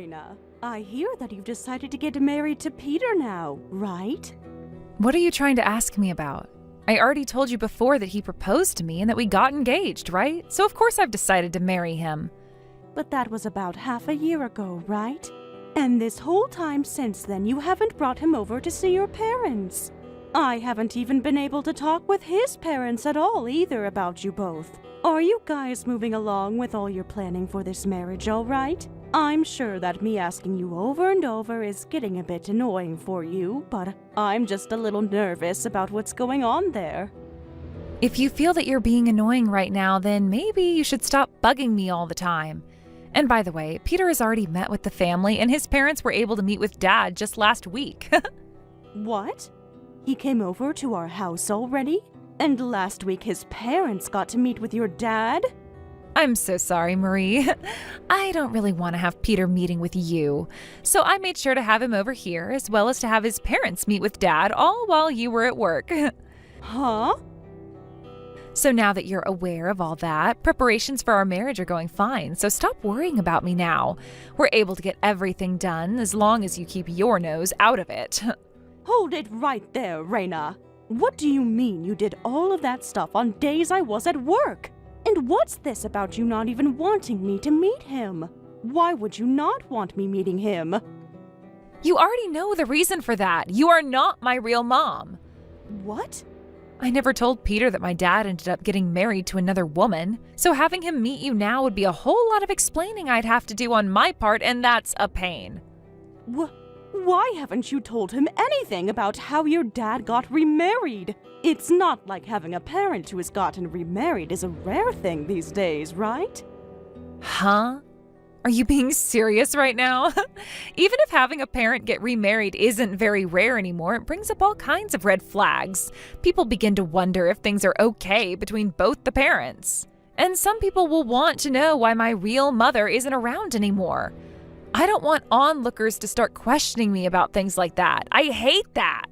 Raina. I hear that you've decided to get married to Peter now, right? What are you trying to ask me about? I already told you before that he proposed to me and that we got engaged, right? So of course I've decided to marry him. But that was about half a year ago, right? And this whole time since then, you haven't brought him over to see your parents. I haven't even been able to talk with his parents at all either about you both. Are you guys moving along with all your planning for this marriage all right? I'm sure that me asking you over and over is getting a bit annoying for you, but I'm just a little nervous about what's going on there. If you feel that you're being annoying right now, then maybe you should stop bugging me all the time. And by the way, Peter has already met with the family and his parents were able to meet with Dad just last week. What? He came over to our house already? And last week his parents got to meet with your dad? I'm so sorry, Marie. I don't really want to have Peter meeting with you. So I made sure to have him over here as well as to have his parents meet with Dad all while you were at work. Huh? So now that you're aware of all that, preparations for our marriage are going fine, so stop worrying about me now. We're able to get everything done as long as you keep your nose out of it. Hold it right there, Raina. What do you mean you did all of that stuff on days I was at work? And what's this about you not even wanting me to meet him? Why would you not want me meeting him? You already know the reason for that. You are not my real mom. What? I never told Peter that my dad ended up getting married to another woman, so having him meet you now would be a whole lot of explaining I'd have to do on my part, and that's a pain. Why haven't you told him anything about how your dad got remarried? It's not like having a parent who has gotten remarried is a rare thing these days, right? Huh? Are you being serious right now? Even if having a parent get remarried isn't very rare anymore, it brings up all kinds of red flags. People begin to wonder if things are okay between both the parents. And some people will want to know why my real mother isn't around anymore. I don't want onlookers to start questioning me about things like that. I hate that.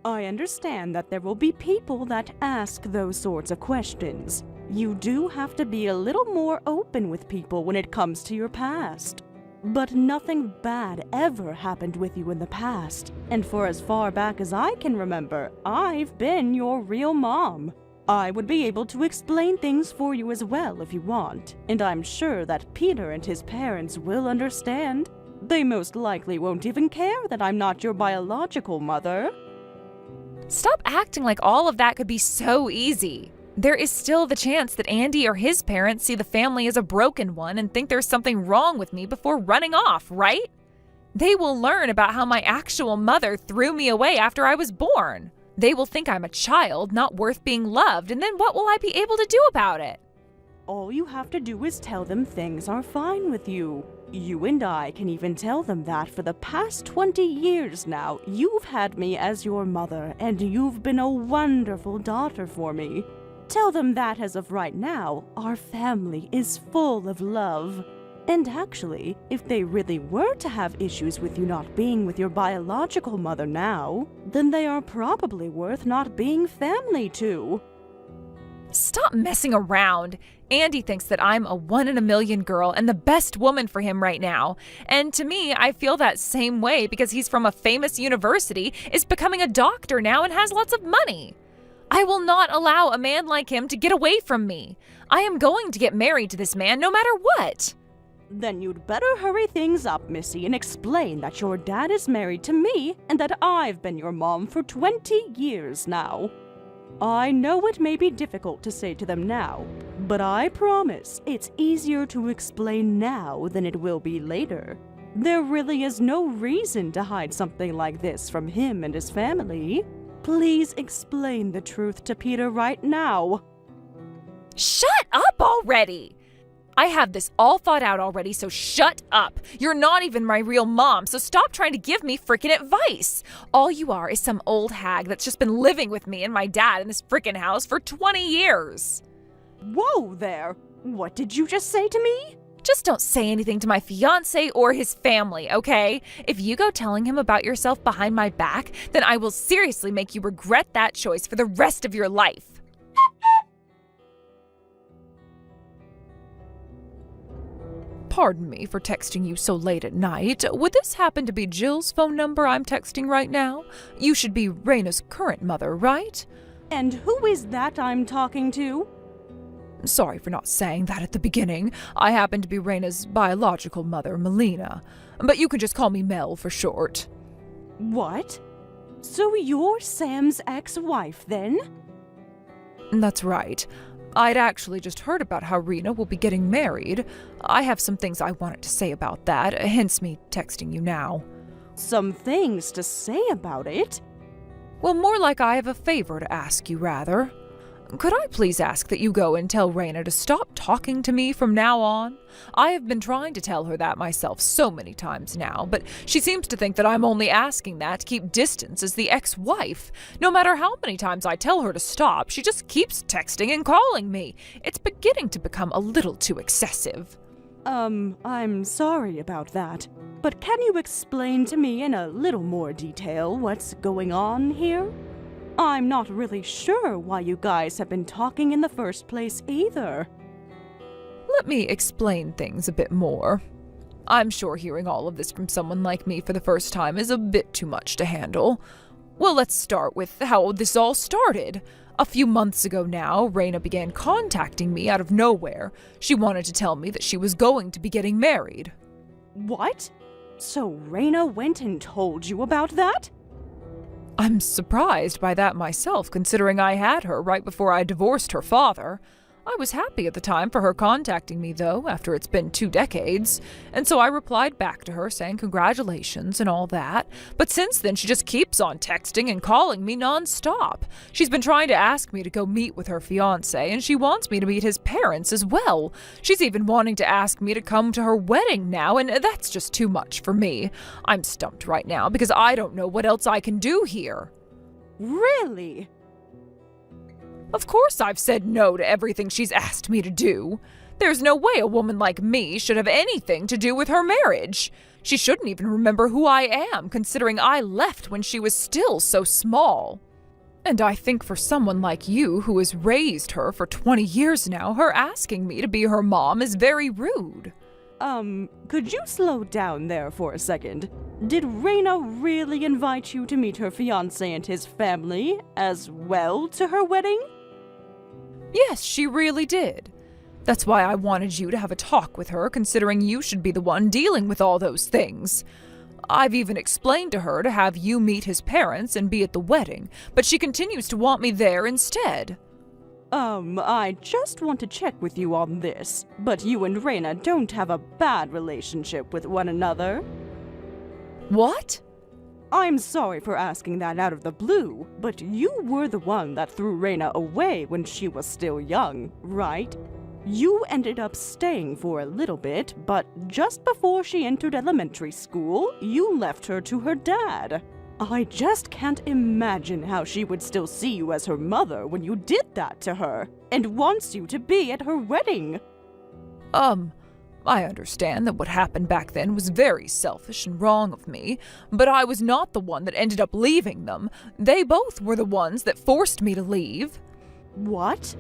I understand that there will be people that ask those sorts of questions. You do have to be a little more open with people when it comes to your past. But nothing bad ever happened with you in the past. And for as far back as I can remember, I've been your real mom. I would be able to explain things for you as well if you want, and I'm sure that Peter and his parents will understand. They most likely won't even care that I'm not your biological mother. Stop acting like all of that could be so easy. There is still the chance that Andy or his parents see the family as a broken one and think there's something wrong with me before running off, right? They will learn about how my actual mother threw me away after I was born. They will think I'm a child, not worth being loved, and then what will I be able to do about it? All you have to do is tell them things are fine with you. You and I can even tell them that for the past 20 years now, you've had me as your mother, and you've been a wonderful daughter for me. Tell them that as of right now, our family is full of love. And actually, if they really were to have issues with you not being with your biological mother now, then they are probably worth not being family to. Stop messing around. Andy thinks that I'm a 1 in a million girl and the best woman for him right now. And to me, I feel that same way because he's from a famous university, is becoming a doctor now, and has lots of money. I will not allow a man like him to get away from me. I am going to get married to this man no matter what. Then you'd better hurry things up, Missy, and explain that your dad is married to me and that I've been your mom for 20 years now. I know it may be difficult to say to them now, but I promise it's easier to explain now than it will be later. There really is no reason to hide something like this from him and his family. Please explain the truth to Peter right now. Shut up already! I have this all thought out already, so shut up. You're not even my real mom, so stop trying to give me frickin' advice. All you are is some old hag that's just been living with me and my dad in this frickin' house for 20 years. Whoa there! What did you just say to me? Just don't say anything to my fiancé or his family, okay? If you go telling him about yourself behind my back, then I will seriously make you regret that choice for the rest of your life. Pardon me for texting you so late at night. Would this happen to be Jill's phone number I'm texting right now? You should be Raina's current mother, right? And who is that I'm talking to? Sorry for not saying that at the beginning. I happen to be Raina's biological mother, Melina. But you can just call me Mel for short. What? So you're Sam's ex-wife, then? That's right. I'd actually just heard about how Rena will be getting married. I have some things I wanted to say about that, hence me texting you now. Some things to say about it? Well, more like I have a favor to ask you, rather. Could I please ask that you go and tell Raina to stop talking to me from now on? I have been trying to tell her that myself so many times now, but she seems to think that I'm only asking that to keep distance as the ex-wife. No matter how many times I tell her to stop, she just keeps texting and calling me. It's beginning to become a little too excessive. I'm sorry about that. But can you explain to me in a little more detail what's going on here? I'm not really sure why you guys have been talking in the first place either. Let me explain things a bit more. I'm sure hearing all of this from someone like me for the first time is a bit too much to handle. Well, let's start with how this all started. A few months ago now, Raina began contacting me out of nowhere. She wanted to tell me that she was going to be getting married. What? So Raina went and told you about that? I'm surprised by that myself, considering I had her right before I divorced her father. I was happy at the time for her contacting me, though, after it's been 2 decades, and so I replied back to her saying congratulations and all that. But since then, she just keeps on texting and calling me nonstop. She's been trying to ask me to go meet with her fiancé, and she wants me to meet his parents as well. She's even wanting to ask me to come to her wedding now, and that's just too much for me. I'm stumped right now because I don't know what else I can do here. Really? Of course I've said no to everything she's asked me to do. There's no way a woman like me should have anything to do with her marriage. She shouldn't even remember who I am, considering I left when she was still so small. And I think for someone like you who has raised her for 20 years now, her asking me to be her mom is very rude. Could you slow down there for a second? Did Raina really invite you to meet her fiancé and his family as well to her wedding? Yes, she really did. That's why I wanted you to have a talk with her, considering you should be the one dealing with all those things. I've even explained to her to have you meet his parents and be at the wedding, but she continues to want me there instead. I just want to check with you on this, but you and Raina don't have a bad relationship with one another. What? I'm sorry for asking that out of the blue, but you were the one that threw Raina away when she was still young, right? You ended up staying for a little bit, but just before she entered elementary school, you left her to her dad. I just can't imagine how she would still see you as her mother when you did that to her, and wants you to be at her wedding. I understand that what happened back then was very selfish and wrong of me, but I was not the one that ended up leaving them. They both were the ones that forced me to leave. What?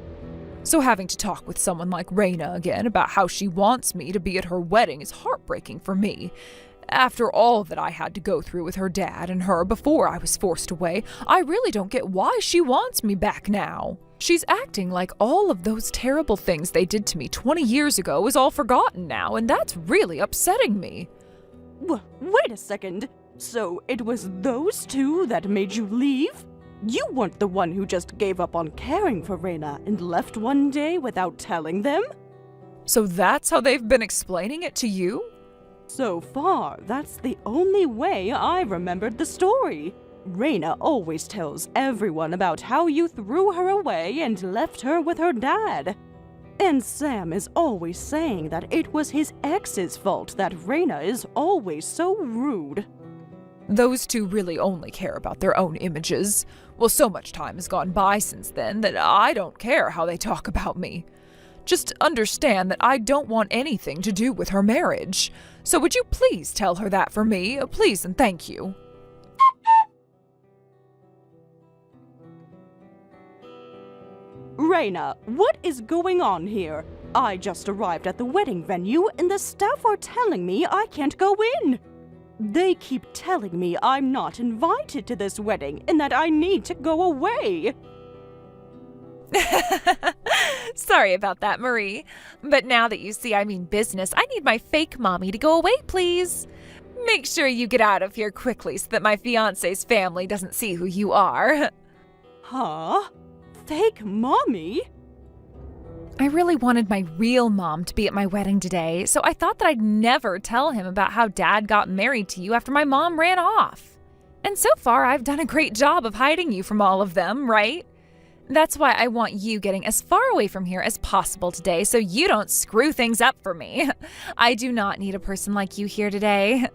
So having to talk with someone like Raina again about how she wants me to be at her wedding is heartbreaking for me. After all that I had to go through with her dad and her before I was forced away, I really don't get why she wants me back now. She's acting like all of those terrible things they did to me 20 years ago is all forgotten now, and that's really upsetting me. Wait a second. So it was those two that made you leave? You weren't the one who just gave up on caring for Raina and left one day without telling them? So that's how they've been explaining it to you? So far, that's the only way I remembered the story. Raina always tells everyone about how you threw her away and left her with her dad. And Sam is always saying that it was his ex's fault that Raina is always so rude. Those two really only care about their own images. Well, so much time has gone by since then that I don't care how they talk about me. Just understand that I don't want anything to do with her marriage. So would you please tell her that for me? Please and thank you. Raina, what is going on here? I just arrived at the wedding venue and the staff are telling me I can't go in. They keep telling me I'm not invited to this wedding and that I need to go away. Sorry about that, Marie. But now that you see I mean business, I need my fake mommy to go away, please. Make sure you get out of here quickly so that my fiancé's family doesn't see who you are. Huh? Fake mommy? I really wanted my real mom to be at my wedding today, so I thought that I'd never tell him about how Dad got married to you after my mom ran off. And so far, I've done a great job of hiding you from all of them, right? That's why I want you getting as far away from here as possible today so you don't screw things up for me. I do not need a person like you here today.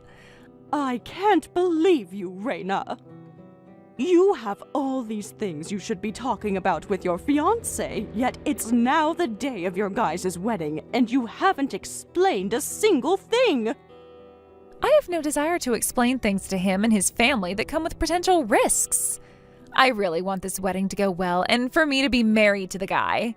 I can't believe you, Reina. You have all these things you should be talking about with your fiancé, yet it's now the day of your guys' wedding, and you haven't explained a single thing! I have no desire to explain things to him and his family that come with potential risks. I really want this wedding to go well and for me to be married to the guy.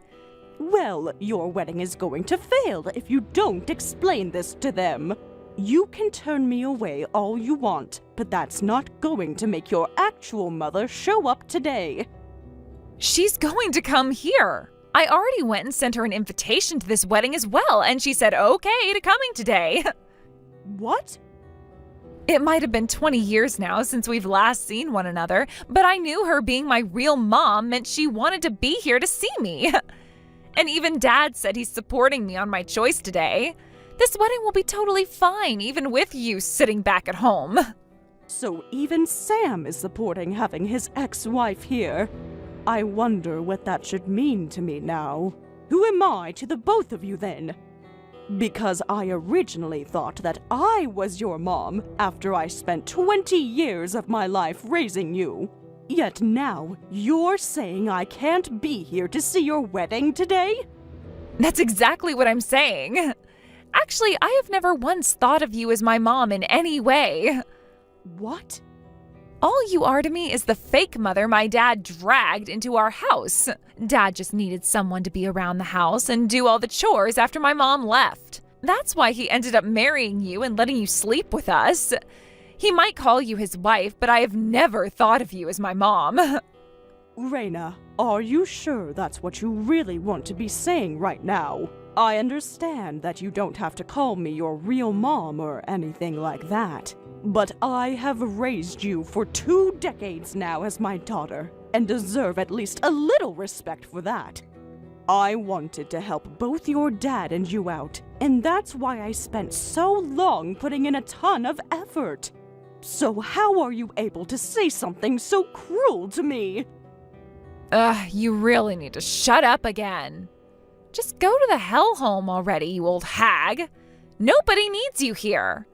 Well, your wedding is going to fail if you don't explain this to them. You can turn me away all you want, but that's not going to make your actual mother show up today. She's going to come here. I already went and sent her an invitation to this wedding as well, and she said okay to coming today. What? It might have been 20 years now since we've last seen one another, but I knew her being my real mom meant she wanted to be here to see me. And even Dad said he's supporting me on my choice today. This wedding will be totally fine, even with you sitting back at home. So even Sam is supporting having his ex-wife here. I wonder what that should mean to me now. Who am I to the both of you then? Because I originally thought that I was your mom after I spent 20 years of my life raising you. Yet now, you're saying I can't be here to see your wedding today? That's exactly what I'm saying. Actually, I have never once thought of you as my mom in any way. What? All you are to me is the fake mother my dad dragged into our house. Dad just needed someone to be around the house and do all the chores after my mom left. That's why he ended up marrying you and letting you sleep with us. He might call you his wife, but I have never thought of you as my mom. Reina, are you sure that's what you really want to be saying right now? I understand that you don't have to call me your real mom or anything like that, but I have raised you for 2 decades now as my daughter, and deserve at least a little respect for that. I wanted to help both your dad and you out, and that's why I spent so long putting in a ton of effort. So how are you able to say something so cruel to me? You really need to shut up again. Just go to the hellhole already, you old hag. Nobody needs you here.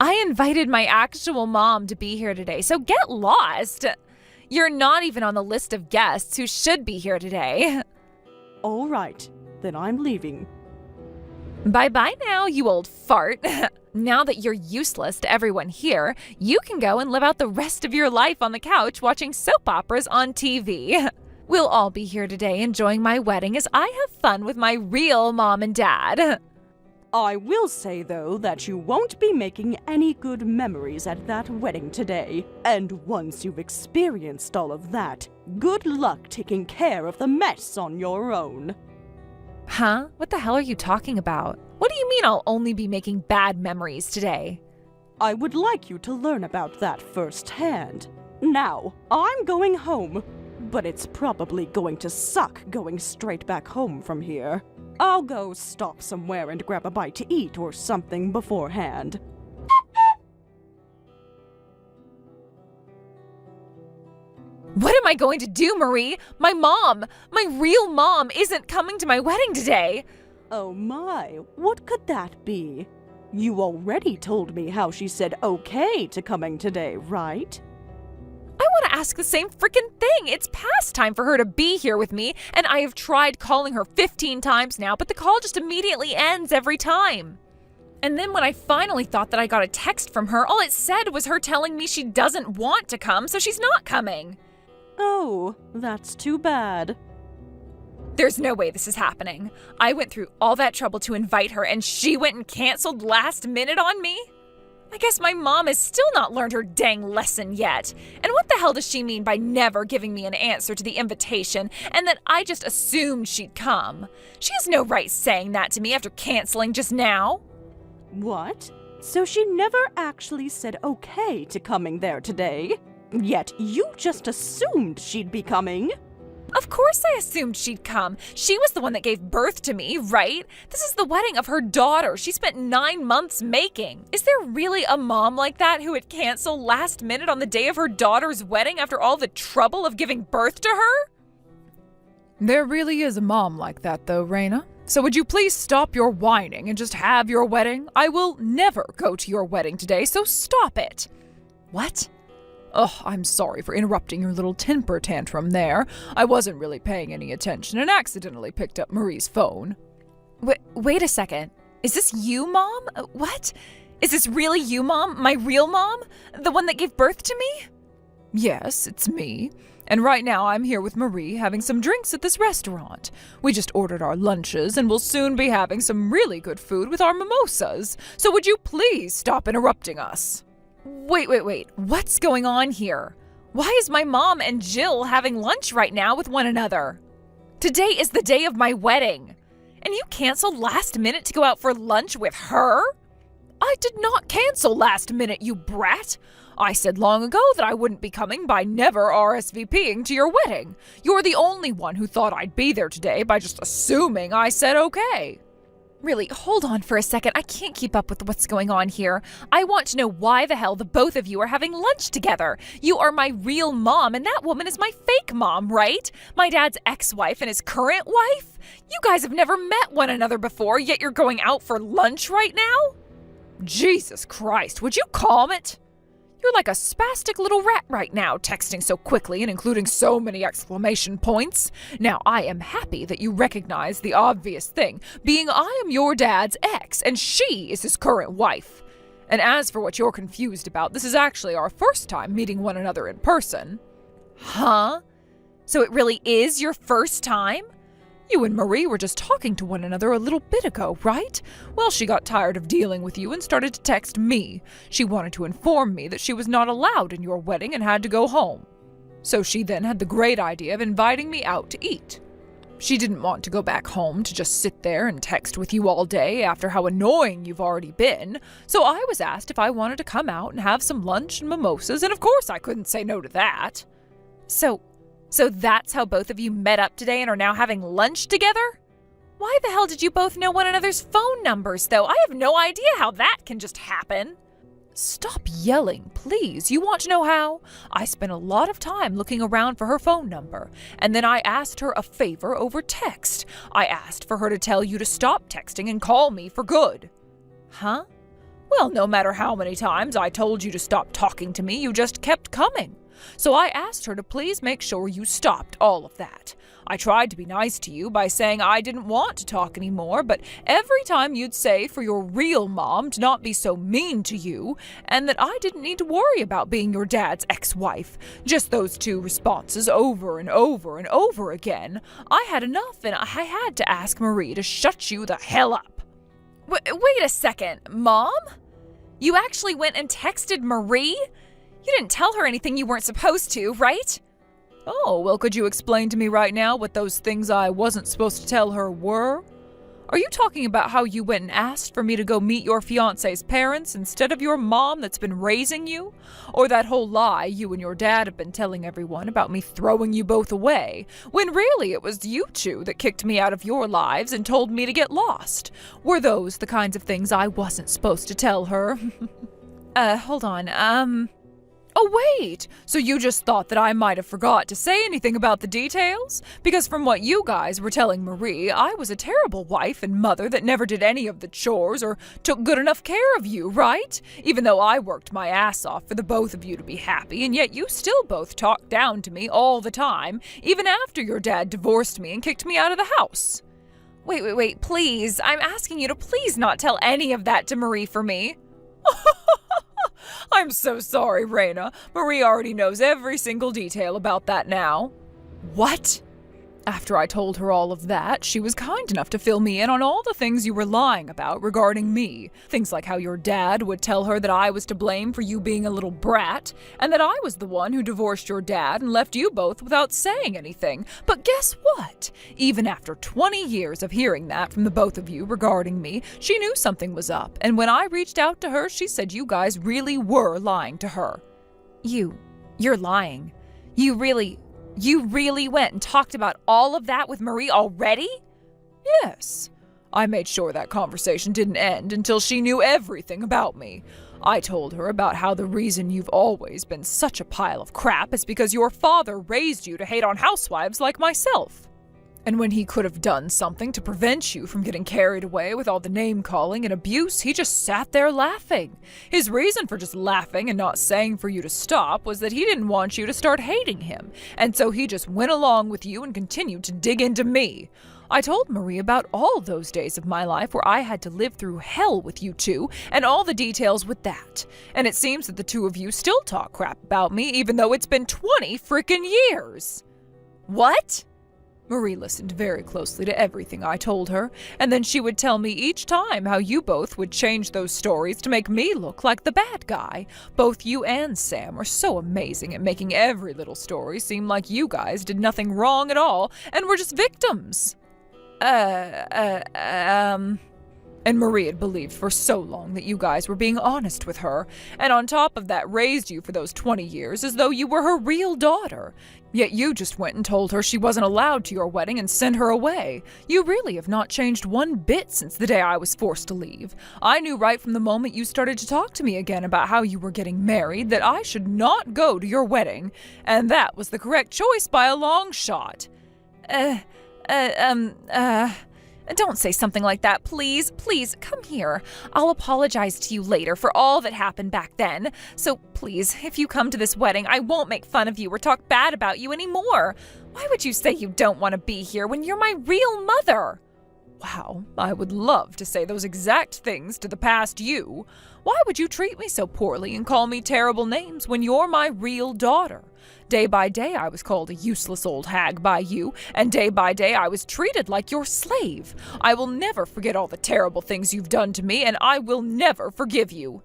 I invited my actual mom to be here today, so get lost. You're not even on the list of guests who should be here today. All right, then I'm leaving. Bye-bye now, you old fart. Now that you're useless to everyone here, you can go and live out the rest of your life on the couch watching soap operas on TV. We'll all be here today enjoying my wedding as I have fun with my real mom and dad. I will say, though, that you won't be making any good memories at that wedding today. And once you've experienced all of that, good luck taking care of the mess on your own. Huh? What the hell are you talking about? What do you mean I'll only be making bad memories today? I would like you to learn about that firsthand. Now, I'm going home, but it's probably going to suck going straight back home from here. I'll go stop somewhere and grab a bite to eat or something beforehand. What am I going to do, Marie? My real mom, isn't coming to my wedding today. Oh my, what could that be? You already told me how she said okay to coming today, right? I want to ask the same freaking thing. It's past time for her to be here with me, and I have tried calling her 15 times now, but the call just immediately ends every time. And then when I finally thought that I got a text from her, all it said was her telling me she doesn't want to come, so she's not coming. Oh, that's too bad. There's no way this is happening. I went through all that trouble to invite her and she went and canceled last minute on me? I guess my mom has still not learned her dang lesson yet. And what the hell does she mean by never giving me an answer to the invitation and that I just assumed she'd come? She has no right saying that to me after canceling just now. What? So she never actually said okay to coming there today? Yet you just assumed she'd be coming? Of course I assumed she'd come. She was the one that gave birth to me, right? This is the wedding of her daughter she spent 9 months making. Is there really a mom like that who would cancel last minute on the day of her daughter's wedding after all the trouble of giving birth to her? There really is a mom like that, though, Raina. So would you please stop your whining and just have your wedding? I will never go to your wedding today, so stop it. What? Oh, I'm sorry for interrupting your little temper tantrum there. I wasn't really paying any attention and accidentally picked up Marie's phone. Wait a second. Is this you, Mom? What? Is this really you, Mom? My real mom? The one that gave birth to me? Yes, it's me. And right now I'm here with Marie having some drinks at this restaurant. We just ordered our lunches and will soon be having some really good food with our mimosas. So would you please stop interrupting us? Wait. What's going on here? Why is my mom and Jill having lunch right now with one another? Today is the day of my wedding. And you canceled last minute to go out for lunch with her? I did not cancel last minute, you brat. I said long ago that I wouldn't be coming by never RSVPing to your wedding. You're the only one who thought I'd be there today by just assuming I said okay. Really, hold on for a second. I can't keep up with what's going on here. I want to know why the hell the both of you are having lunch together. You are my real mom, and that woman is my fake mom, right? My dad's ex-wife and his current wife? You guys have never met one another before, yet you're going out for lunch right now? Jesus Christ, would you calm it? You're like a spastic little rat right now, texting so quickly and including so many exclamation points. Now, I am happy that you recognize the obvious thing, being I am your dad's ex, and she is his current wife. And as for what you're confused about, this is actually our first time meeting one another in person. Huh? So it really is your first time? You and Marie were just talking to one another a little bit ago, right? Well, she got tired of dealing with you and started to text me. She wanted to inform me that she was not allowed in your wedding and had to go home. So she then had the great idea of inviting me out to eat. She didn't want to go back home to just sit there and text with you all day after how annoying you've already been. So I was asked if I wanted to come out and have some lunch and mimosas, and of course I couldn't say no to that. So that's how both of you met up today and are now having lunch together? Why the hell did you both know one another's phone numbers, though? I have no idea how that can just happen. Stop yelling, please. You want to know how? I spent a lot of time looking around for her phone number, and then I asked her a favor over text. I asked for her to tell you to stop texting and call me for good. Huh? Well, no matter how many times I told you to stop talking to me, you just kept coming. So I asked her to please make sure you stopped all of that. I tried to be nice to you by saying I didn't want to talk anymore, but every time you'd say for your real mom to not be so mean to you, and that I didn't need to worry about being your dad's ex-wife. Just those two responses over and over and over again. I had enough, and I had to ask Marie to shut you the hell up. Wait a second, Mom? You actually went and texted Marie? You didn't tell her anything you weren't supposed to, right? Oh, well, could you explain to me right now what those things I wasn't supposed to tell her were? Are you talking about how you went and asked for me to go meet your fiancé's parents instead of your mom that's been raising you? Or that whole lie you and your dad have been telling everyone about me throwing you both away, when really it was you two that kicked me out of your lives and told me to get lost? Were those the kinds of things I wasn't supposed to tell her? Hold on, Oh, wait! So you just thought that I might have forgot to say anything about the details? Because from what you guys were telling Marie, I was a terrible wife and mother that never did any of the chores or took good enough care of you, right? Even though I worked my ass off for the both of you to be happy, and yet you still both talked down to me all the time, even after your dad divorced me and kicked me out of the house. Wait, please. I'm asking you to please not tell any of that to Marie for me. I'm so sorry, Raina. Marie already knows every single detail about that now. What? After I told her all of that, she was kind enough to fill me in on all the things you were lying about regarding me. Things like how your dad would tell her that I was to blame for you being a little brat, and that I was the one who divorced your dad and left you both without saying anything. But guess what? Even after 20 years of hearing that from the both of you regarding me, she knew something was up, and when I reached out to her, she said you guys really were lying to her. You're lying. You really went and talked about all of that with Marie already? Yes. I made sure that conversation didn't end until she knew everything about me. I told her about how the reason you've always been such a pile of crap is because your father raised you to hate on housewives like myself. And when he could have done something to prevent you from getting carried away with all the name-calling and abuse, he just sat there laughing. His reason for just laughing and not saying for you to stop was that he didn't want you to start hating him, and so he just went along with you and continued to dig into me. I told Marie about all those days of my life where I had to live through hell with you two, and all the details with that. And it seems that the two of you still talk crap about me, even though it's been 20 frickin' years. What? Marie listened very closely to everything I told her, and then she would tell me each time how you both would change those stories to make me look like the bad guy. Both you and Sam are so amazing at making every little story seem like you guys did nothing wrong at all and were just victims. And Marie had believed for so long that you guys were being honest with her, and on top of that raised you for those 20 years as though you were her real daughter. Yet you just went and told her she wasn't allowed to your wedding and sent her away. You really have not changed one bit since the day I was forced to leave. I knew right from the moment you started to talk to me again about how you were getting married that I should not go to your wedding, and that was the correct choice by a long shot. Don't say something like that, please. Please, come here. I'll apologize to you later for all that happened back then. So please, if you come to this wedding, I won't make fun of you or talk bad about you anymore. Why would you say you don't want to be here when you're my real mother? Wow, I would love to say those exact things to the past you. Why would you treat me so poorly and call me terrible names when you're my real daughter? Day by day, I was called a useless old hag by you, and day by day, I was treated like your slave. I will never forget all the terrible things you've done to me, and I will never forgive you.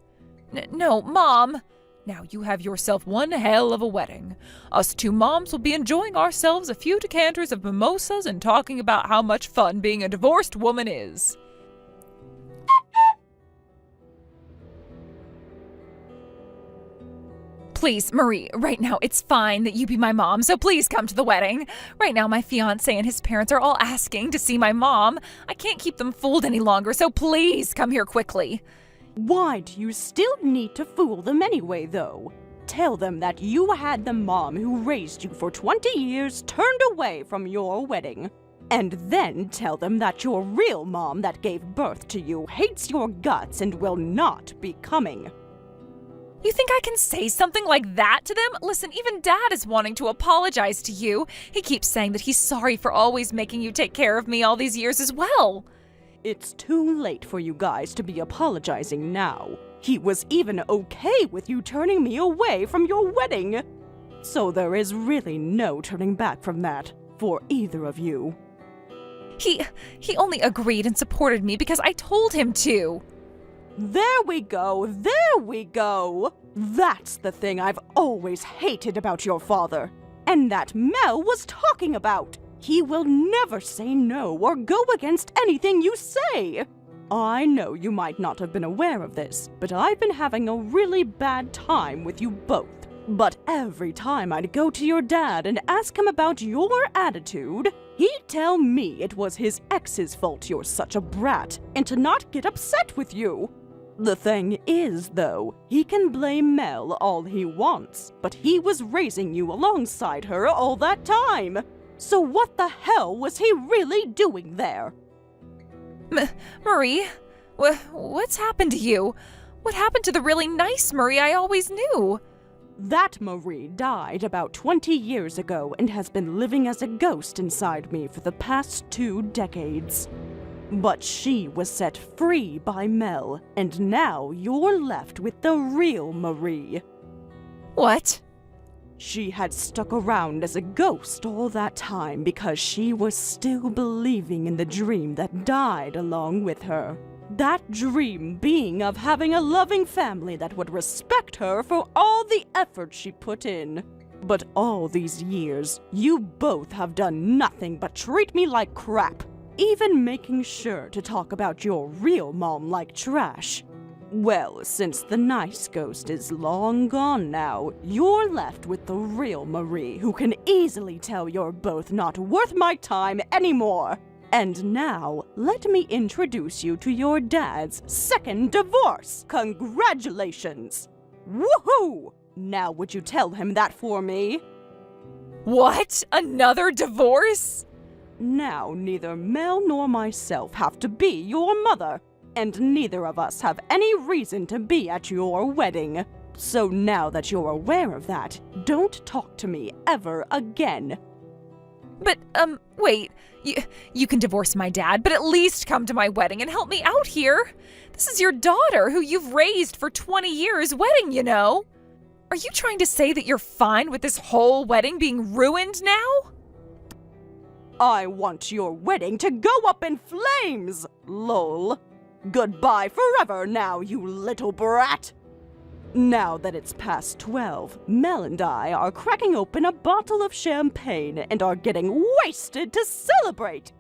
No, Mom. Now you have yourself one hell of a wedding. Us two moms will be enjoying ourselves a few decanters of mimosas and talking about how much fun being a divorced woman is. Please, Marie, right now it's fine that you be my mom, so please come to the wedding. Right now my fiancé and his parents are all asking to see my mom. I can't keep them fooled any longer, so please come here quickly. Why do you still need to fool them anyway, though? Tell them that you had the mom who raised you for 20 years turned away from your wedding. And then tell them that your real mom that gave birth to you hates your guts and will not be coming. You think I can say something like that to them? Listen, even Dad is wanting to apologize to you. He keeps saying that he's sorry for always making you take care of me all these years as well. It's too late for you guys to be apologizing now. He was even okay with you turning me away from your wedding. So there is really no turning back from that for either of you. He only agreed and supported me because I told him to. There we go, there we go! That's the thing I've always hated about your father. And that Mel was talking about. He will never say no or go against anything you say. I know you might not have been aware of this, but I've been having a really bad time with you both. But every time I'd go to your dad and ask him about your attitude, he'd tell me it was his ex's fault you're such a brat and to not get upset with you. The thing is, though, he can blame Mel all he wants, but he was raising you alongside her all that time. So what the hell was he really doing there? Marie, what's happened to you? What happened to the really nice Marie I always knew? That Marie died about 20 years ago and has been living as a ghost inside me for the past 2 decades. But she was set free by Mel, and now you're left with the real Marie. What? She had stuck around as a ghost all that time because she was still believing in the dream that died along with her. That dream being of having a loving family that would respect her for all the effort she put in. But all these years, you both have done nothing but treat me like crap, even making sure to talk about your real mom like trash. Well, since the nice ghost is long gone now, you're left with the real Marie, who can easily tell you're both not worth my time anymore. And now, let me introduce you to your dad's second divorce. Congratulations! Woohoo! Now would you tell him that for me? What? Another divorce? Now neither Mel nor myself have to be your mother, and neither of us have any reason to be at your wedding. So now that you're aware of that, don't talk to me ever again. But, wait. You can divorce my dad, but at least come to my wedding and help me out here. This is your daughter, who you've raised for 20 years, wedding, you know. Are you trying to say that you're fine with this whole wedding being ruined now? I want your wedding to go up in flames, lol. Goodbye forever now, you little brat. Now that it's past 12, Mel and I are cracking open a bottle of champagne and are getting wasted to celebrate.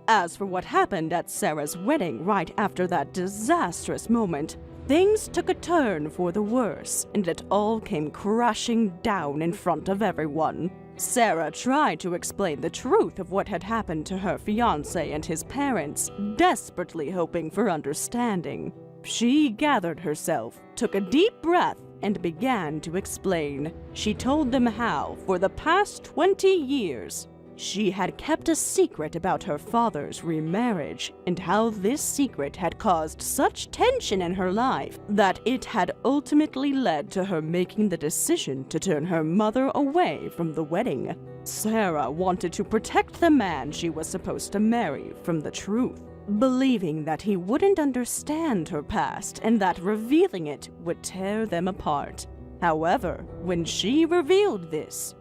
As for what happened at Sarah's wedding right after that disastrous moment, things took a turn for the worse, and it all came crashing down in front of everyone. Sarah tried to explain the truth of what had happened to her fiancé and his parents, desperately hoping for understanding. She gathered herself, took a deep breath, and began to explain. She told them how, for the past 20 years, she had kept a secret about her father's remarriage, and how this secret had caused such tension in her life that it had ultimately led to her making the decision to turn her mother away from the wedding. Sarah wanted to protect the man she was supposed to marry from the truth, believing that he wouldn't understand her past and that revealing it would tear them apart. However, when she revealed this,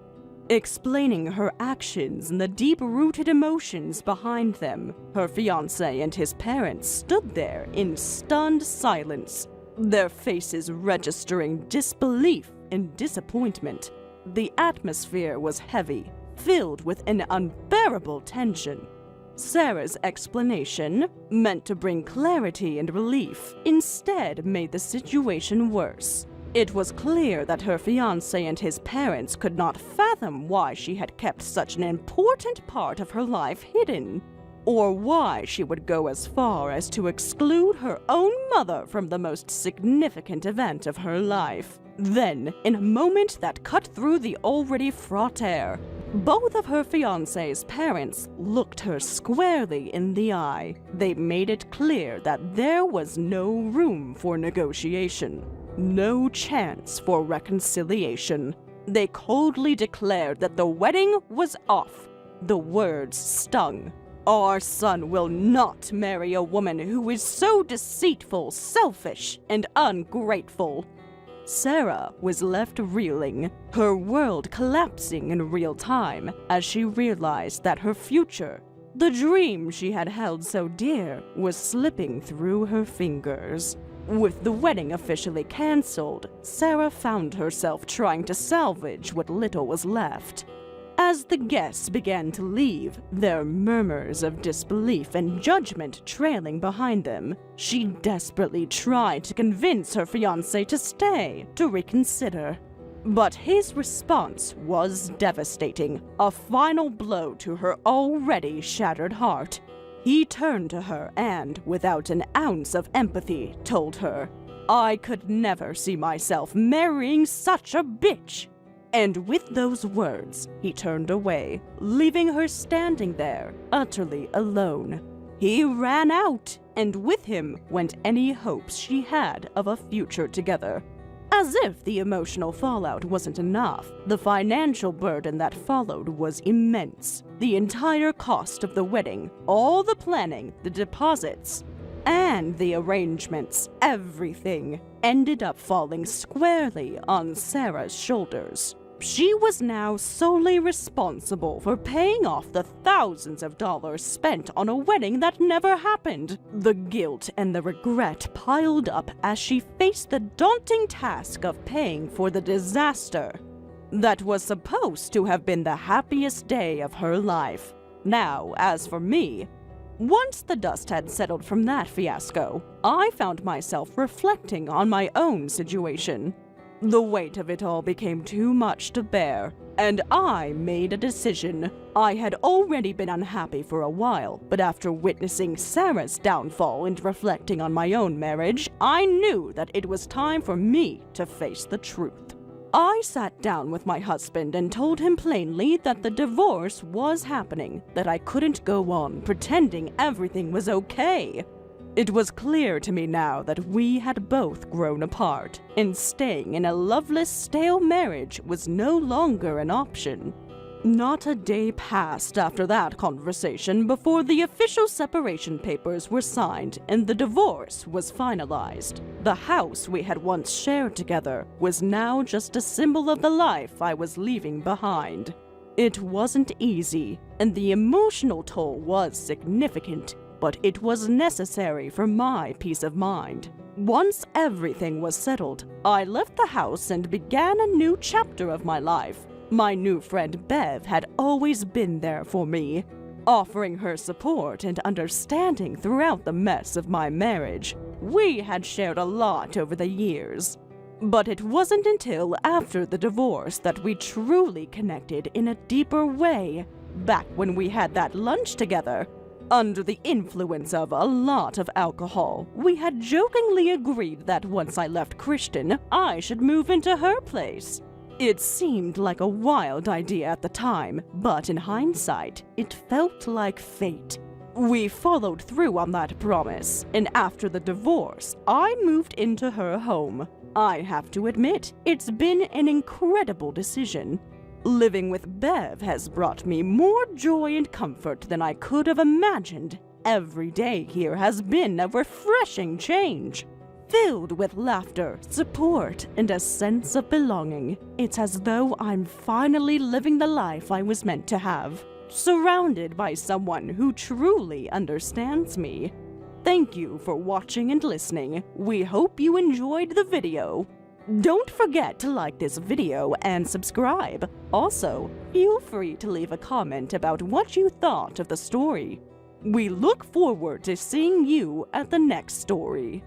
explaining her actions and the deep-rooted emotions behind them, her fiancé and his parents stood there in stunned silence, their faces registering disbelief and disappointment. The atmosphere was heavy, filled with an unbearable tension. Sarah's explanation, meant to bring clarity and relief, instead made the situation worse. It was clear that her fiancé and his parents could not fathom why she had kept such an important part of her life hidden, or why she would go as far as to exclude her own mother from the most significant event of her life. Then, in a moment that cut through the already fraught air, both of her fiancé's parents looked her squarely in the eye. They made it clear that there was no room for negotiation. No chance for reconciliation. They coldly declared that the wedding was off. The words stung. Our son will not marry a woman who is so deceitful, selfish, and ungrateful. Sarah was left reeling, her world collapsing in real time as she realized that her future, the dream she had held so dear, was slipping through her fingers. With the wedding officially cancelled, Sarah found herself trying to salvage what little was left. As the guests began to leave, their murmurs of disbelief and judgment trailing behind them, she desperately tried to convince her fiancé to stay, to reconsider. But his response was devastating, a final blow to her already shattered heart. He turned to her and, without an ounce of empathy, told her, "I could never see myself marrying such a bitch." And with those words, he turned away, leaving her standing there, utterly alone. He ran out, and with him went any hopes she had of a future together. As if the emotional fallout wasn't enough, the financial burden that followed was immense. The entire cost of the wedding, all the planning, the deposits. And the arrangements, everything, ended up falling squarely on Sarah's shoulders. She was now solely responsible for paying off the thousands of dollars spent on a wedding that never happened. The guilt and the regret piled up as she faced the daunting task of paying for the disaster that was supposed to have been the happiest day of her life. Now, as for me, once the dust had settled from that fiasco, I found myself reflecting on my own situation. The weight of it all became too much to bear, and I made a decision. I had already been unhappy for a while, but after witnessing Sarah's downfall and reflecting on my own marriage, I knew that it was time for me to face the truth. I sat down with my husband and told him plainly that the divorce was happening, that I couldn't go on pretending everything was okay. It was clear to me now that we had both grown apart, and staying in a loveless, stale marriage was no longer an option. Not a day passed after that conversation before the official separation papers were signed and the divorce was finalized. The house we had once shared together was now just a symbol of the life I was leaving behind. It wasn't easy, and the emotional toll was significant, but it was necessary for my peace of mind. Once everything was settled, I left the house and began a new chapter of my life. My new friend Bev had always been there for me, offering her support and understanding throughout the mess of my marriage. We had shared a lot over the years, but it wasn't until after the divorce that we truly connected in a deeper way. Back when we had that lunch together, under the influence of a lot of alcohol, we had jokingly agreed that once I left Christian, I should move into her place. It seemed like a wild idea at the time, but in hindsight, it felt like fate. We followed through on that promise, and after the divorce, I moved into her home. I have to admit, it's been an incredible decision. Living with Bev has brought me more joy and comfort than I could have imagined. Every day here has been a refreshing change, filled with laughter, support, and a sense of belonging. It's as though I'm finally living the life I was meant to have, surrounded by someone who truly understands me. Thank you for watching and listening. We hope you enjoyed the video. Don't forget to like this video and subscribe. Also, feel free to leave a comment about what you thought of the story. We look forward to seeing you at the next story.